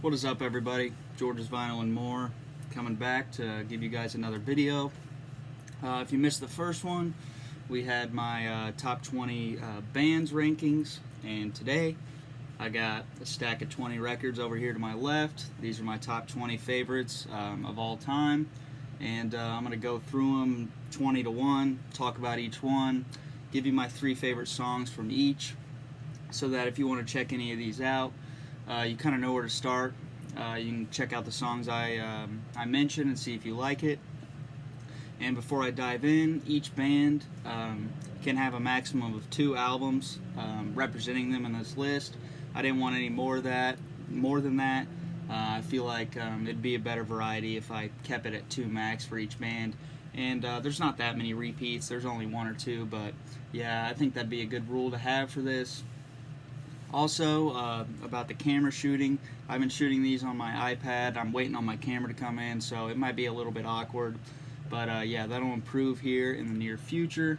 What is up, everybody? George's Vinyl and More coming back to give you guys another video. If you missed the first one, we had my top 20 bands rankings, and today I got a stack of 20 records over here to my left. These are my top 20 favorites of all time, and I'm going to go through them 20 to 1, talk about each one, give you my 3 favorite songs from each, so that if you want to check any of these out, you kind of know where to start. You can check out the songs I mentioned and see if you like it. And before I dive in, each band can have a maximum of 2 albums representing them in this list. I didn't want any more than that. I feel like it'd be a better variety if I kept it at 2 max for each band. And there's not that many repeats. There's only 1 or 2, but yeah, I think that'd be a good rule to have for this. Also, about the camera shooting, I've been shooting these on my iPad. I'm waiting on my camera to come in, so it might be a little bit awkward. But yeah, that'll improve here in the near future.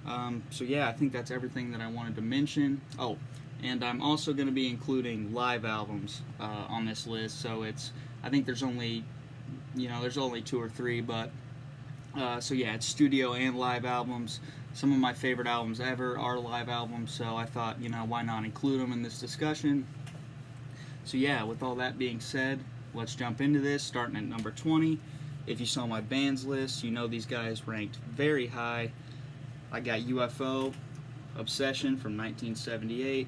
So yeah, I think that's everything that I wanted to mention. Oh, and I'm also going to be including live albums on this list. So I think there's only 2 or 3, but so yeah, it's studio and live albums. Some of my favorite albums ever are live albums, so I thought, why not include them in this discussion? So yeah, with all that being said, let's jump into this, starting at number 20. If you saw my bands list, you know these guys ranked very high. I got UFO, Obsession from 1978.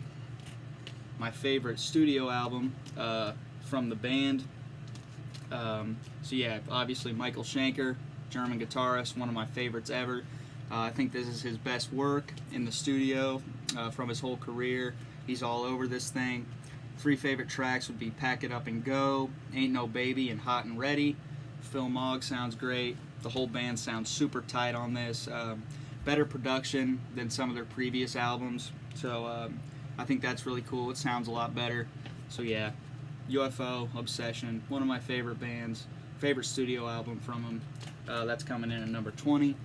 My favorite studio album from the band. So yeah, obviously Michael Schenker, German guitarist, one of my favorites ever. I think this is his best work in the studio from his whole career. He's all over this thing. 3 favorite tracks would be Pack It Up and Go, Ain't No Baby, and Hot and Ready. Phil Mogg sounds great. The whole band sounds super tight on this. Better production than some of their previous albums. So I think that's really cool. It sounds a lot better. So yeah, UFO, Obsession, one of my favorite bands. Favorite studio album from them. That's coming in at number 20.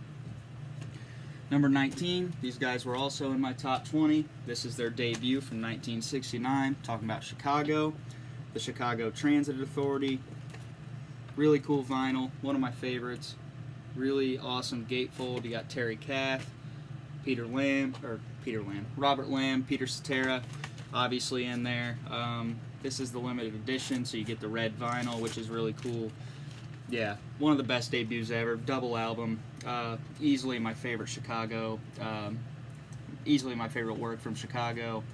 Number 19, these guys were also in my top 20. This is their debut from 1969, talking about Chicago, the Chicago Transit Authority. Really cool vinyl, one of my favorites. Really awesome gatefold. You got Terry Kath, Robert Lamb, Peter Cetera, obviously in there. This is the limited edition, so you get the red vinyl, which is really cool. Yeah, one of the best debuts ever. Double album. Easily my favorite easily my favorite work from Chicago.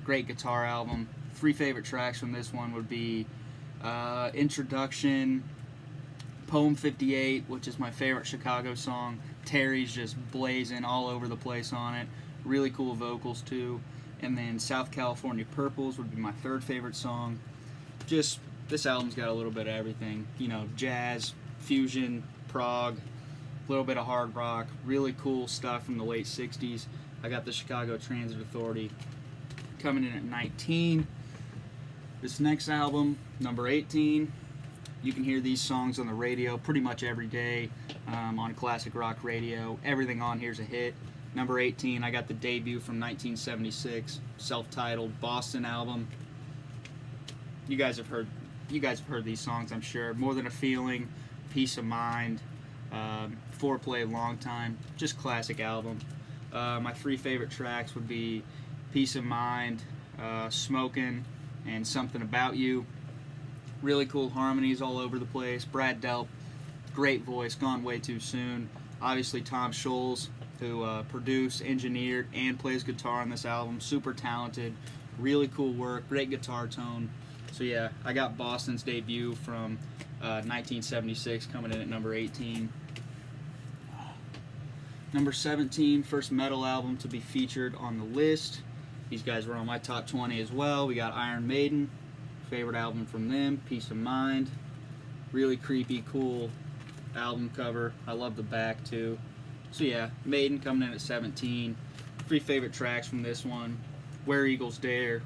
Great guitar album. 3 favorite tracks from this one would be Introduction, Poem 58, which is my favorite Chicago song. Terry's just blazing all over the place on it. Really cool vocals too. And then South California Purples would be my 3rd favorite song. Just this album's got a little bit of everything, jazz, fusion, prog, a little bit of hard rock, really cool stuff from the late 60s. I got the Chicago Transit Authority coming in at 19. This next album, number 18, you can hear these songs on the radio pretty much every day on classic rock radio. Everything on here's a hit. Number 18, I got the debut from 1976, self-titled Boston album. You guys have heard these songs, I'm sure. More Than a Feeling, Peace of Mind, Foreplay, Long Time, just classic album. My 3 favorite tracks would be Peace of Mind, Smokin', and Something About You. Really cool harmonies all over the place. Brad Delp, great voice, gone way too soon. Obviously Tom Scholz, who produced, engineered, and plays guitar on this album. Super talented, really cool work, great guitar tone. So yeah, I got Boston's debut from 1976 coming in at number 18. Number 17, first metal album to be featured on the list. These guys were on my top 20 as well. We got Iron Maiden, favorite album from them, Peace of Mind. Really creepy, cool album cover. I love the back too. So yeah, Maiden coming in at 17. 3 favorite tracks from this one, Where Eagles Dare,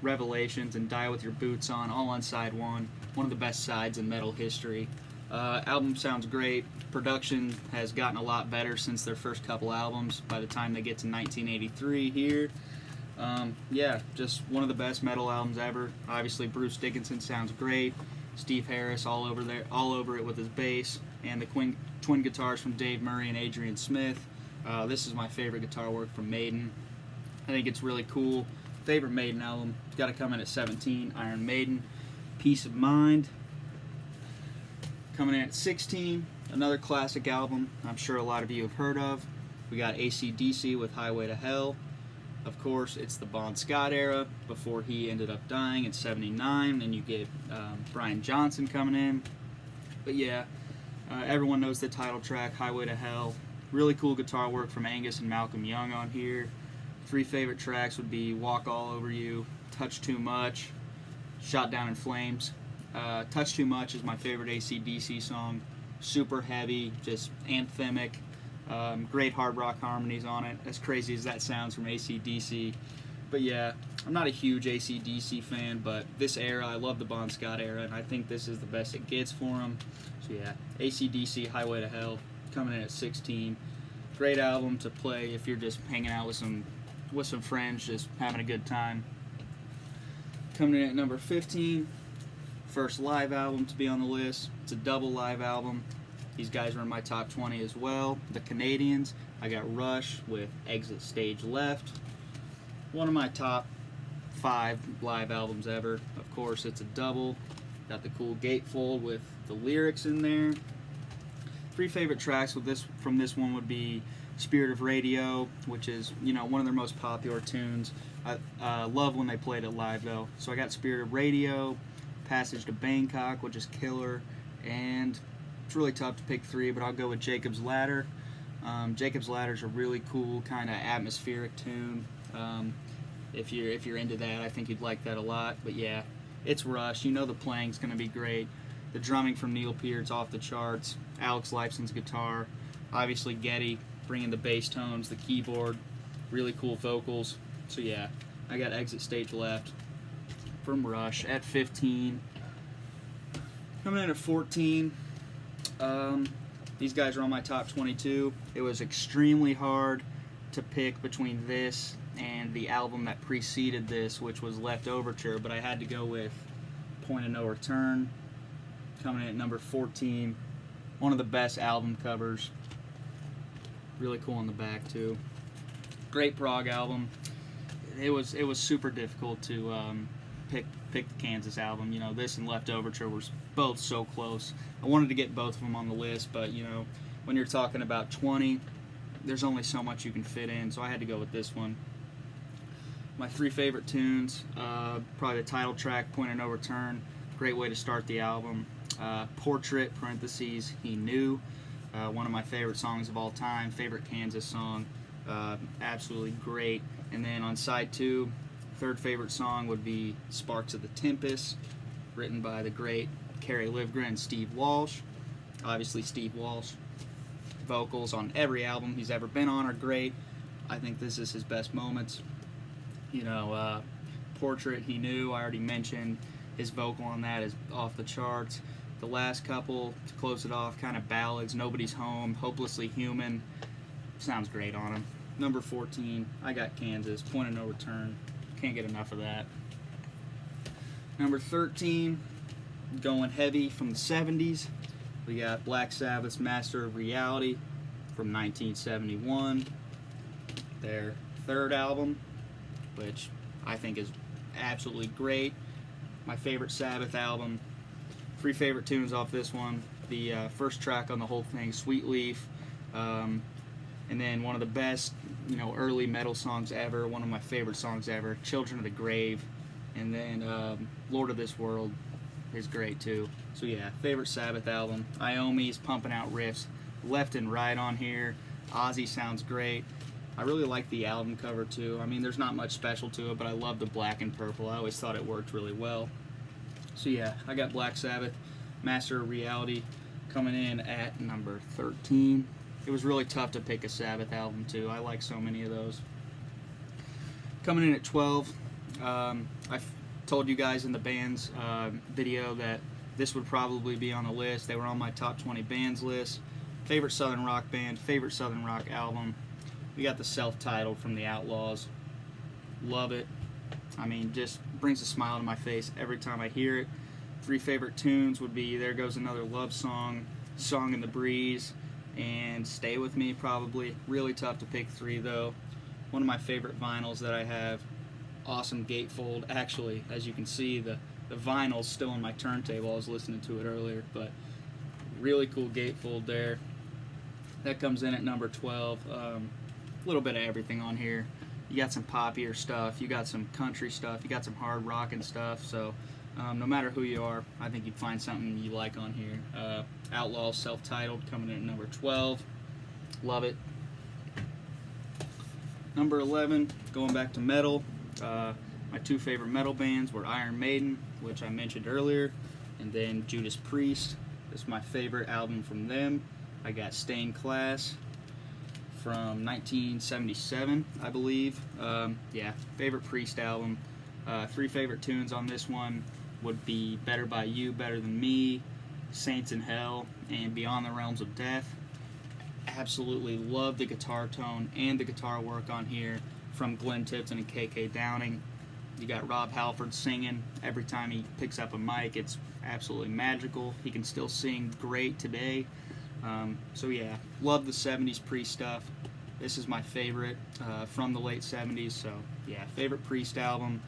Revelations, and Die With Your Boots On, all on side 1. One of the best sides in metal history. Album sounds great. Production has gotten a lot better since their first couple albums. By the time they get to 1983 here, Yeah, just one of the best metal albums ever. Obviously, Bruce Dickinson sounds great. Steve Harris all over it with his bass, and the twin guitars from Dave Murray and Adrian Smith. This is my favorite guitar work from Maiden. I think it's really cool. Favorite Maiden album. It's got to come in at 17. Iron Maiden. Peace of Mind. Coming in at 16. Another classic album I'm sure a lot of you have heard of. We got AC/DC with Highway to Hell. Of course, it's the Bon Scott era before he ended up dying in '79, and you get Brian Johnson coming in. But yeah, everyone knows the title track, Highway to Hell. Really cool guitar work from Angus and Malcolm Young on here. 3 favorite tracks would be Walk All Over You, Touch Too Much, Shot Down in Flames. Touch Too Much is my favorite AC/DC song. Super heavy, just anthemic. Great hard rock harmonies on it, as crazy as that sounds from AC/DC. But yeah, I'm not a huge AC/DC fan, but this era, I love the Bon Scott era, and I think this is the best it gets for him. So yeah, AC/DC, Highway to Hell, coming in at 16. Great album to play if you're just hanging out with some friends, just having a good time. Coming in at number 15, first live album to be on the list. It's a double live album. These guys are in my top 20 as well. The Canadians, I got Rush with Exit Stage Left. One of my top 5 live albums ever. Of course, it's a double. Got the cool gatefold with the lyrics in there. 3 favorite tracks from this one would be Spirit of Radio, which is, one of their most popular tunes. I love when they played it live though. So I got Spirit of Radio, Passage to Bangkok, which is killer, and it's really tough to pick 3, but I'll go with Jacob's Ladder. Jacob's Ladder is a really cool kind of atmospheric tune. If you're into that, I think you'd like that a lot. But yeah, it's Rush. The playing's going to be great. The drumming from Neil Peart's off the charts. Alex Lifeson's guitar. Obviously Geddy bringing the bass tones, the keyboard. Really cool vocals. So yeah, I got Exit Stage Left from Rush at 15. Coming in at 14. These guys are on my top 22. It was extremely hard to pick between this and the album that preceded this, which was Left Overture, but I had to go with Point of No Return, coming in at number 14. One of the best album covers. Really cool on the back too. Great prog album. It was super difficult to pick the Kansas album. This and Left Overture were both so close. I wanted to get both of them on the list, but when you're talking about 20, there's only so much you can fit in, so I had to go with this one. My 3 favorite tunes, probably the title track, Point of No Return. Great way to start the album. Portrait, parentheses, He Knew. One of my favorite songs of all time. Favorite Kansas song. Absolutely great. And then on side 2, third favorite song would be Sparks of the Tempest, written by the great Kerry Livgren and Steve Walsh. Obviously Steve Walsh. Vocals on every album he's ever been on are great. I think this is his best moments. Portrait, He Knew, I already mentioned. His vocal on that is off the charts. The last couple, to close it off, kind of ballads, Nobody's Home, Hopelessly Human. Sounds great on him. Number 14, I got Kansas, Point of No Return. Can't get enough of that. Number 13, going heavy from the 70s. We got Black Sabbath's Master of Reality from 1971. Their third album, which I think is absolutely great. My favorite Sabbath album. 3 favorite tunes off this one. The first track on the whole thing, Sweet Leaf. And then one of the best, early metal songs ever. One of my favorite songs ever, Children of the Grave. And then Lord of This World is great too. So yeah, favorite Sabbath album. Iommi's pumping out riffs left and right on here. Ozzy sounds great. I really like the album cover too. There's not much special to it, but I love the black and purple. I always thought it worked really well. So yeah, I got Black Sabbath, Master of Reality, coming in at number 13. It was really tough to pick a Sabbath album too. I like so many of those. Coming in at 12, I told you guys in the band's video that this would probably be on the list. They were on my top 20 bands list. Favorite Southern rock band, favorite Southern rock album. We got the self-titled from the Outlaws. Love it. I mean, just brings a smile to my face every time I hear it. 3 favorite tunes would be There Goes Another Love Song, Song in the Breeze, and Stay With Me, probably. Really tough to pick 3, though. One of my favorite vinyls that I have. Awesome gatefold. Actually, as you can see, the vinyl's still on my turntable. I was listening to it earlier, but really cool gatefold there. That comes in at number 12. A little bit of everything on here. You got some poppier stuff, you got some country stuff, you got some hard rockin' stuff, so no matter who you are, I think you'd find something you like on here. Outlaw, self-titled, coming in at number 12. Love it. Number 11, going back to metal. My 2 favorite metal bands were Iron Maiden, which I mentioned earlier, and then Judas Priest. This is my favorite album from them. I got Stained Class from 1977, I believe. Yeah, favorite Priest album. 3 favorite tunes on this one would be Better By You, Better Than Me, Saints in Hell, and Beyond the Realms of Death. Absolutely love the guitar tone and the guitar work on here from Glenn Tipton and KK Downing. You got Rob Halford singing every time he picks up a mic. It's absolutely magical. He can still sing great today. So yeah, love the 70s Priest stuff. This is my favorite from the late 70s, so yeah, favorite Priest album.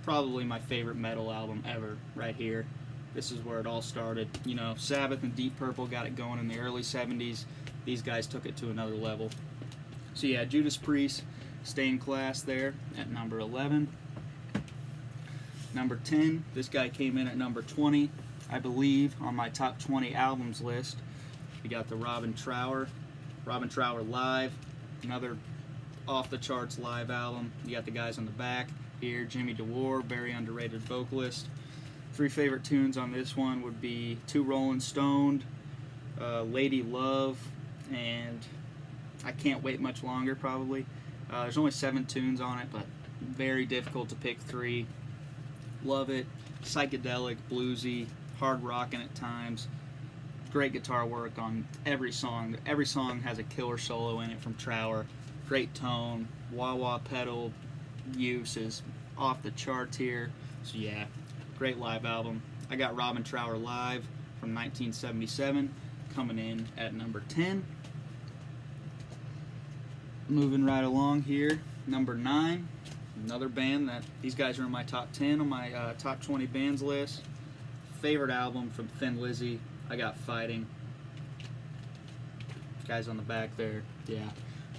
Probably my favorite metal album ever, right here. This is where it all started. You know, Sabbath and Deep Purple got it going in the early 70s. These guys took it to another level. So yeah, Judas Priest, Stained Class there at number 11. Number 10, this guy came in at number 20, I believe, on my top 20 albums list. We got the Robin Trower Live, another off-the-charts live album. You got the guys on the back here, Jimmy DeWar, very underrated vocalist. 3 favorite tunes on this one would be Two Rollin' Stoned, Lady Love, and I Can't Wait Much Longer, probably. There's only 7 tunes on it, but very difficult to pick 3. Love it. Psychedelic, bluesy, hard rocking at times. Great guitar work on every song. Every song has a killer solo in it from Trower. Great tone. Wah-wah pedal use is off the charts here. So yeah, great live album. I got Robin Trower Live from 1977 coming in at number 10. Moving right along here, number 9. Another band that these guys are in my top 10 on my top 20 bands list. Favorite album from Thin Lizzy, I got Fighting. Guys on the back there, yeah.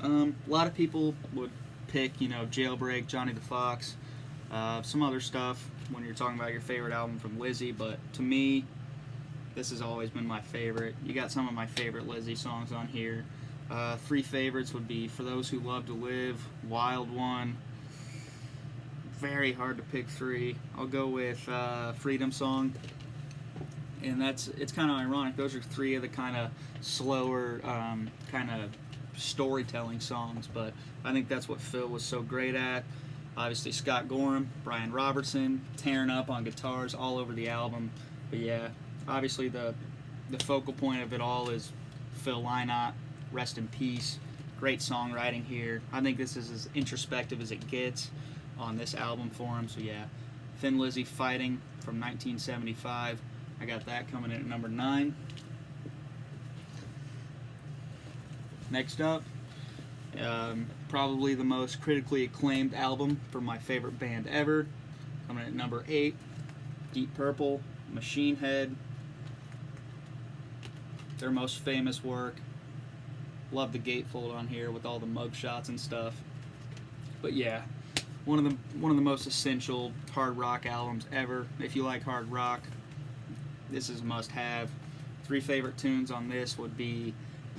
A lot of people would pick, you know, Jailbreak, Johnny the Fox, some other stuff when you're talking about your favorite album from Lizzy, but to me, this has always been my favorite. You got some of my favorite Lizzy songs on here. 3 favorites would be For Those Who Love to Live, Wild One. Very hard to pick 3. I'll go with Freedom Song. And it's kind of ironic. Those are 3 of the kind of slower, kind of storytelling songs, but I think that's what Phil was so great at. Obviously Scott Gorham, Brian Robertson, tearing up on guitars all over the album. But yeah, obviously the focal point of it all is Phil Lynott, rest in peace. Great songwriting here. I think this is as introspective as it gets on this album for him. So yeah, Thin Lizzy, Fighting from 1975. I got that coming in at number 9. Next up, probably the most critically acclaimed album from my favorite band ever. Coming in at number 8, Deep Purple, Machine Head. Their most famous work. Love the gatefold on here with all the mug shots and stuff. But yeah, one of the most essential hard rock albums ever. If you like hard rock, this is a must-have. 3 favorite tunes on this would be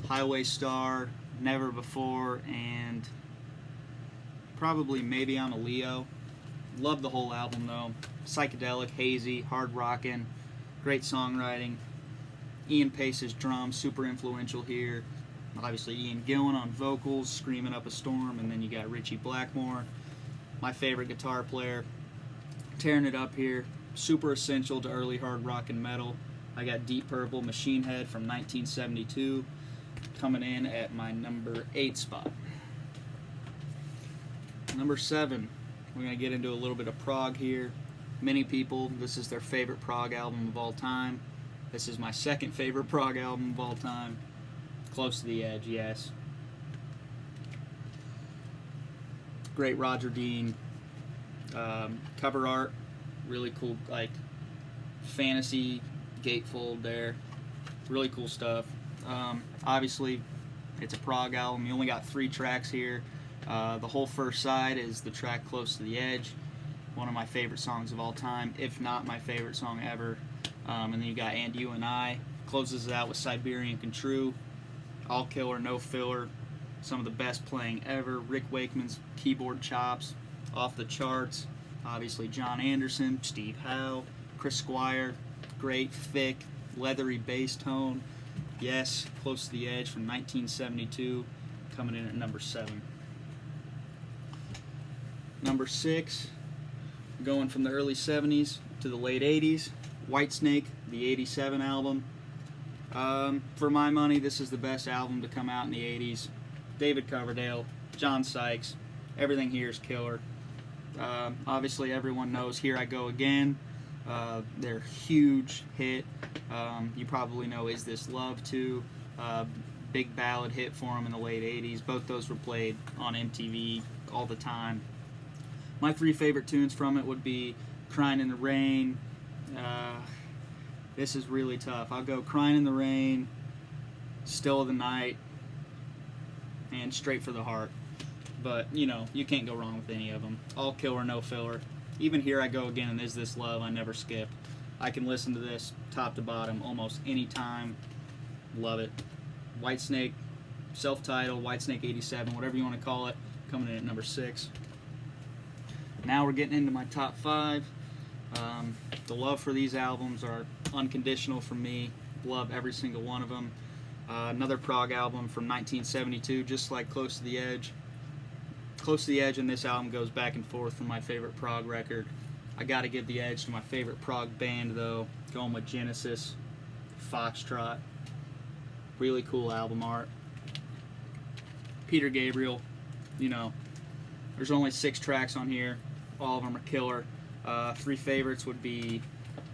Highway Star, Never Before, and probably Maybe I'm a Leo. Love the whole album though. Psychedelic, hazy, hard rockin', great songwriting. Ian Pace's drums, super influential here. Obviously Ian Gillan on vocals, Screaming Up a Storm, and then you got Richie Blackmore, my favorite guitar player, tearing it up here. Super essential to early hard rock and metal. I got Deep Purple, Machine Head from 1972 coming in at my number 8 spot. Number 7, we're going to get into a little bit of prog here. Many people, this is their favorite prog album of all time. This is my second favorite prog album of all time. Close to the Edge, yes. Great Roger Dean. Cover art, really cool, like fantasy gatefold there. Really cool stuff. Obviously, it's a prog album. You only got 3 tracks here. The whole first side is the track Close to the Edge. One of my favorite songs of all time, if not my favorite song ever. And then you got And You and I. Closes it out with Siberian Control. All killer, no filler. Some of the best playing ever. Rick Wakeman's keyboard chops, off the charts. Obviously John Anderson, Steve Howe, Chris Squire. Great, thick, leathery bass tone. Yes, Close to the Edge from 1972, coming in at number 7. Number 6, going from the early 70s to the late 80s, Whitesnake, the 87 album. For my money, this is the best album to come out in the 80s. David Coverdale, John Sykes, everything here is killer. Obviously, everyone knows Here I Go Again. Their huge hit. You probably know Is This Love too. Big ballad hit for them in the late 80s. Both those were played on MTV all the time. My 3 favorite tunes from it would be Crying in the Rain. This is really tough. I'll go Crying in the Rain, Still of the Night, and Straight for the Heart. But, you know, you can't go wrong with any of them. All killer, no filler. Even Here I Go Again and Is This Love, I never skip. I can listen to this top to bottom almost any time. Love it. Whitesnake, self-titled, Whitesnake 87, whatever you want to call it, coming in at number 6. Now we're getting into my top 5. The love for these albums are unconditional for me. Love every single one of them. Another prog album from 1972, just like Close to the Edge. Close to the Edge and this album goes back and forth for my favorite prog record. I got to give the edge to my favorite prog band, though. Going with Genesis, Foxtrot. Really cool album art. Peter Gabriel, you know, there's only 6 tracks on here. All of them are killer. 3 favorites would be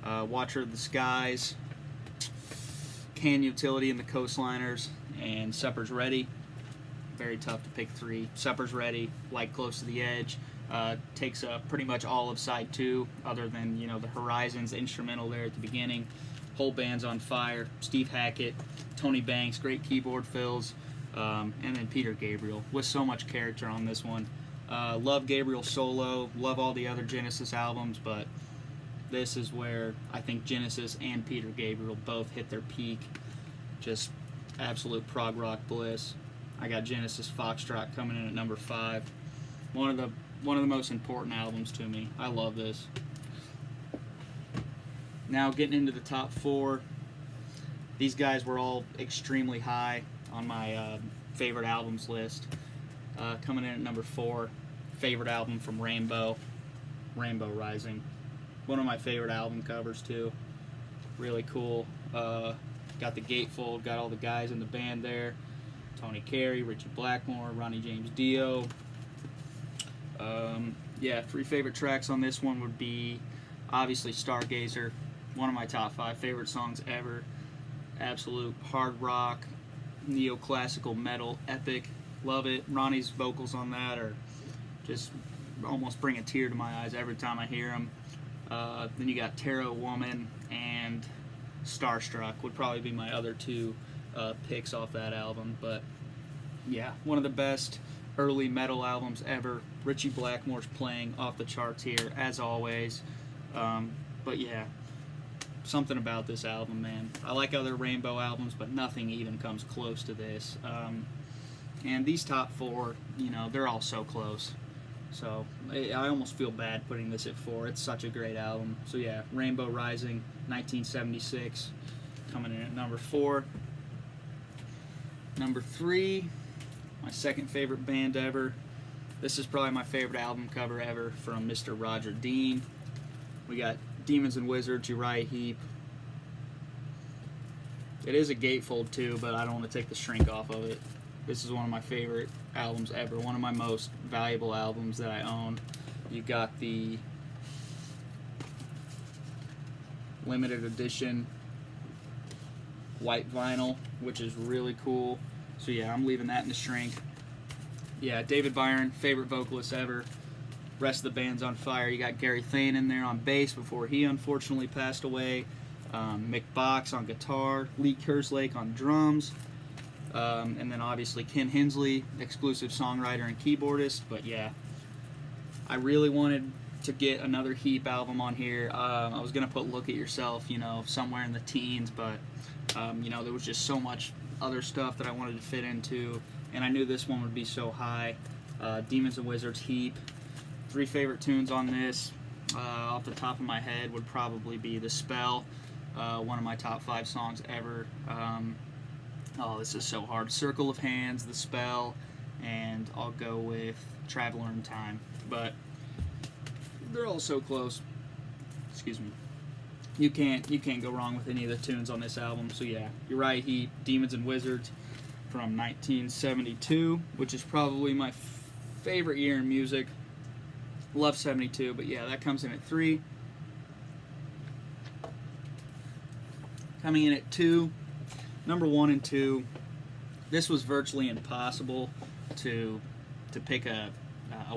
Watcher of the Skies, Can Utility and the Coastliners, and Supper's Ready. Very tough to pick 3. Supper's Ready, like Close to the Edge, takes up pretty much all of side 2, other than, you know, the Horizons instrumental there at the beginning. Whole band's on fire. Steve Hackett, Tony Banks, great keyboard fills, and then Peter Gabriel with so much character on this one. Love Gabriel solo, love all the other Genesis albums, but this is where I think Genesis and Peter Gabriel both hit their peak. Just absolute prog rock bliss. I got Genesis Foxtrot coming in at number 5. One of the most important albums to me. I love this. Now getting into the top 4. These guys were all extremely high on my favorite albums list. Coming in at number 4, favorite album from Rainbow, Rainbow Rising. One of my favorite album covers too. Really cool. Got the gatefold, got all the guys in the band there. Tony Carey, Richie Blackmore, Ronnie James Dio. Yeah, 3 favorite tracks on this one would be obviously Stargazer, one of my top 5 favorite songs ever. Absolute hard rock, neoclassical metal epic. Love it. Ronnie's vocals on that are just almost bring a tear to my eyes every time I hear them. Then you got Tarot Woman and Starstruck would probably be my other 2 picks off that album. But yeah, one of the best early metal albums ever. Richie Blackmore's playing off the charts here, as always. But yeah, something about this album, man. I like other Rainbow albums, but nothing even comes close to this. And these top 4, you know, they're all so close. So I almost feel bad putting this at 4. It's such a great album. So yeah, Rainbow Rising, 1976, coming in at number 4. Number 3, my second favorite band ever. This is probably my favorite album cover ever from Mr. Roger Dean. We got Demons and Wizards, Uriah Heep. It is a gatefold too, but I don't want to take the shrink off of it. This is one of my favorite albums ever, one of my most valuable albums that I own. You got the limited edition white vinyl, which is really cool. So yeah, I'm leaving that in the shrink. Yeah, David Byron, favorite vocalist ever. Rest of the band's on fire. You got Gary Thane in there on bass before he unfortunately passed away. Mick Box on guitar. Lee Kerslake on drums. And then obviously Ken Hensley, exclusive songwriter and keyboardist. But yeah, I really wanted to get another Heap album on here. I was going to put Look at Yourself, you know, somewhere in the teens, but you know, there was just so much other stuff that I wanted to fit into, and I knew this one would be so high. Demons and Wizards, Heap. 3 favorite tunes on this, off the top of my head, would probably be The Spell, one of my top 5 songs ever. Oh, this is so hard. Circle of Hands, The Spell, and I'll go with Traveler in Time. But they're all so close. Excuse me. You can't go wrong with any of the tunes on this album. So yeah, Uriah Heep, Demons and Wizards from 1972, which is probably my favorite year in music. Love 72, but yeah, that comes in at 3. Coming in at 2, number 1 and 2. This was virtually impossible to pick a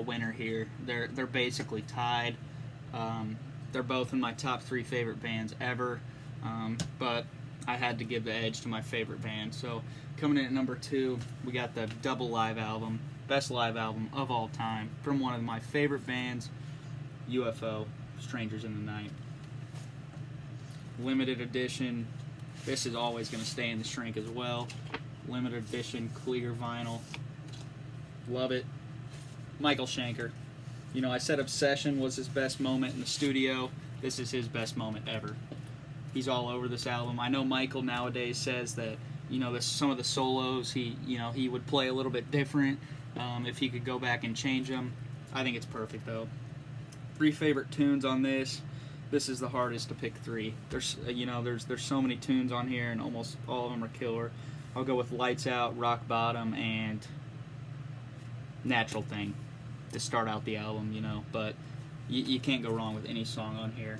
winner here. They're basically tied. They're both in my top 3 favorite bands ever, but I had to give the edge to my favorite band. So coming in at number 2, we got the double live album, best live album of all time, from one of my favorite bands, UFO, Strangers in the Night. Limited edition, this is always going to stay in the shrink as well. Limited edition, clear vinyl, love it. Michael Schenker. You know, I said Obsession was his best moment in the studio. This is his best moment ever. He's all over this album. I know Michael nowadays says that, you know, some of the solos he would play a little bit different if he could go back and change them. I think it's perfect though. 3 favorite tunes on this. This is the hardest to pick 3. There's there's so many tunes on here, and almost all of them are killer. I'll go with Lights Out, Rock Bottom, and Natural Thing to start out the album, you know, but you can't go wrong with any song on here.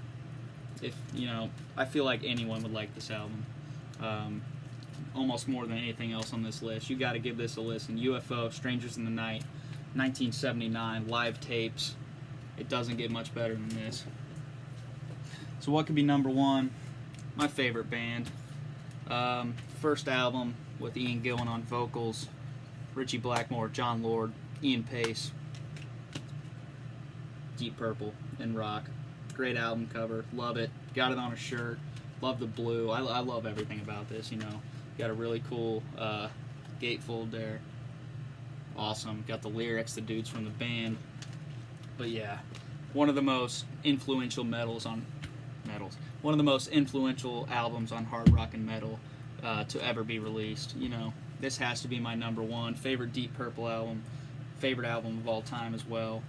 If, you know, I feel like anyone would like this album, almost more than anything else on this list. You got to give this a listen. UFO, Strangers in the Night, 1979, live tapes. It doesn't get much better than this. So what could be number 1? My favorite band. First album with Ian Gillan on vocals, Ritchie Blackmore, John Lord, Ian Pace. Deep Purple and Rock. Great album cover. Love it. Got it on a shirt. Love the blue. I love everything about this, you know. Got a really cool gatefold there. Awesome. Got the lyrics, the dudes from the band. But yeah, one of the most influential one of the most influential albums on hard rock and metal to ever be released. You know, this has to be my number 1 favorite Deep Purple album. Favorite album of all time as well.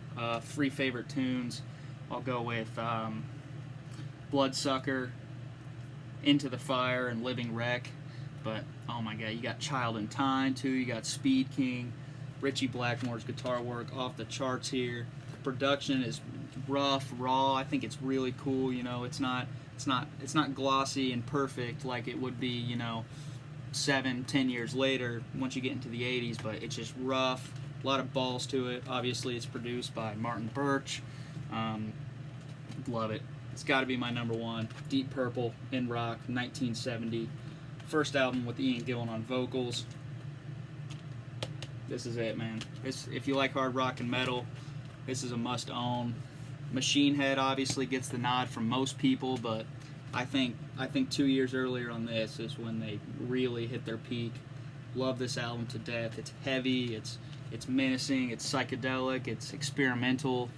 3 favorite tunes. I'll go with Bloodsucker, Into the Fire, and Living Wreck. But oh my god, you got Child in Time too. You got Speed King. Ritchie Blackmore's guitar work off the charts here. The production is rough, raw. I think it's really cool. You know, it's not glossy and perfect like it would be, you know, 7-10 years later once you get into the 80s. But it's just rough. A lot of balls to it. Obviously, it's produced by Martin Birch. Love it. It's got to be my number 1. Deep Purple in Rock, 1970. First album with Ian Gillan on vocals. This is it, man. If you like hard rock and metal, this is a must-own. Machine Head obviously gets the nod from most people, but I think 2 years earlier on this is when they really hit their peak. Love this album to death. It's heavy. It's menacing, it's psychedelic, it's experimental,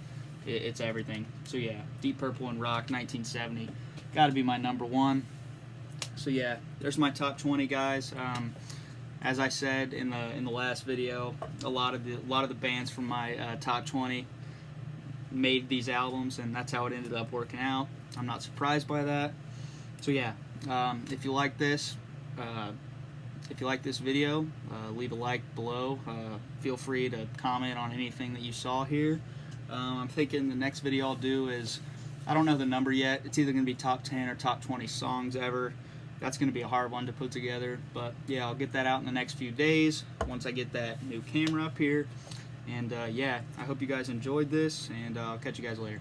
it's everything. So yeah, Deep Purple and Rock, 1970, got to be my number 1. So yeah, there's my top 20, guys. As I said in the last video, a lot of the bands from my top 20 made these albums, and that's how it ended up working out. I'm not surprised by that. So yeah, if you like this. If you like this video, leave a like below. Feel free to comment on anything that you saw here. I'm thinking the next video I'll do is, I don't know the number yet. It's either going to be top 10 or top 20 songs ever. That's going to be a hard one to put together. But yeah, I'll get that out in the next few days once I get that new camera up here. And yeah, I hope you guys enjoyed this, and I'll catch you guys later.